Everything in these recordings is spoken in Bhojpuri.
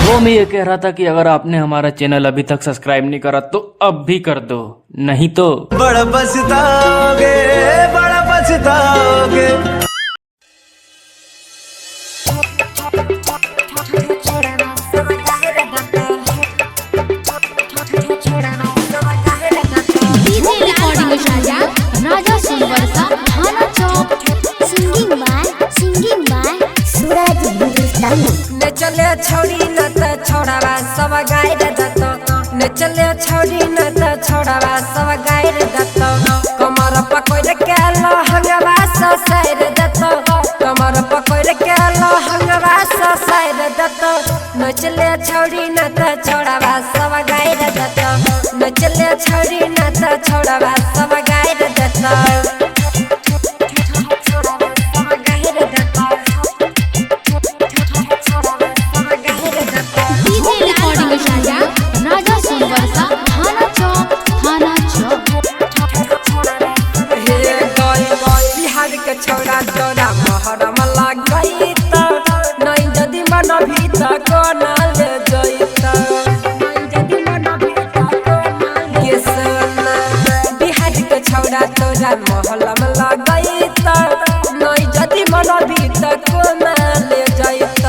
वो मैं ये कह रहा था कि अगर आपने हमारा चैनल अभी तक सब्सक्राइब नहीं करा तो अब भी कर दो, नहीं तो बड़ा पछताओगे, बड़ा पछताओगे। राजा सिंगरसा थाना चौक सिंगिंग बाय सूरज हिंदुस्तानी ने चले छोड़ी न त छोड़ावा सब गायर दत ने चले छोड़ी न त छोड़ावा सब गायर दत कमर पकड़ के लहंगवा ससैर दत कमर पकड़ के लहंगवा ससैर दत ने चले छोड़ी न त छोड़ावा सब गायर दत ने चले छोड़ी न त छोड़ावा सब गायर दत राजा सिंगरसा थाना चौक बिहार के छोड़ा तोरा महरम लग गई त नहीं जदि मन भीत कोना ले जइत ये सोना बिहार के छोड़ा तोरा महरम लग गई त नहीं जदि मन भीत कोना ले जइत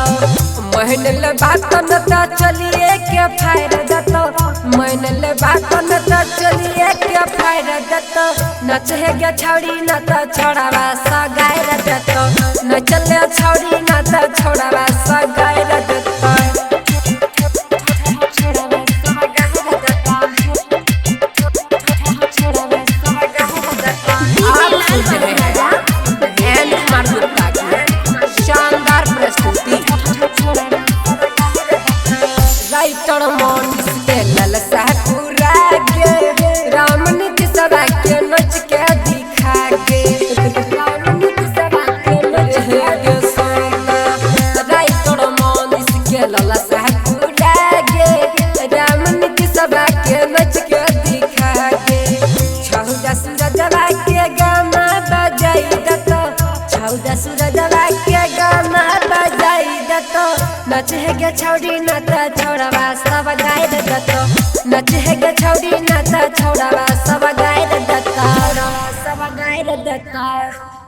महनल बात न त चलिए के फायर दत महनल बात न त चलिए के फायर दत नचे गे छौड़ी न त छोड़ावा स गायर दत नचले छौड़ी न त छोड़ावा स गायर दत शानदार प्रस्तुति राइटर मोनिस के ललसा पूरा के राम नीति सदा के नच के दिखा के राम नीति सदा के नच के सोना राइटर मोनिस के ललसा पूरा के राम नीति सदा के नच के दिखा के छौदा सूरजवा के गाना बजाई दत छौदा सूरजवा के गाना बजाई दत नचे गे छौड़ी न त छोड़ावा सब गायर दत नचे गे छौड़ी न त छोड़ावा सब गायर दत सब गायर दत।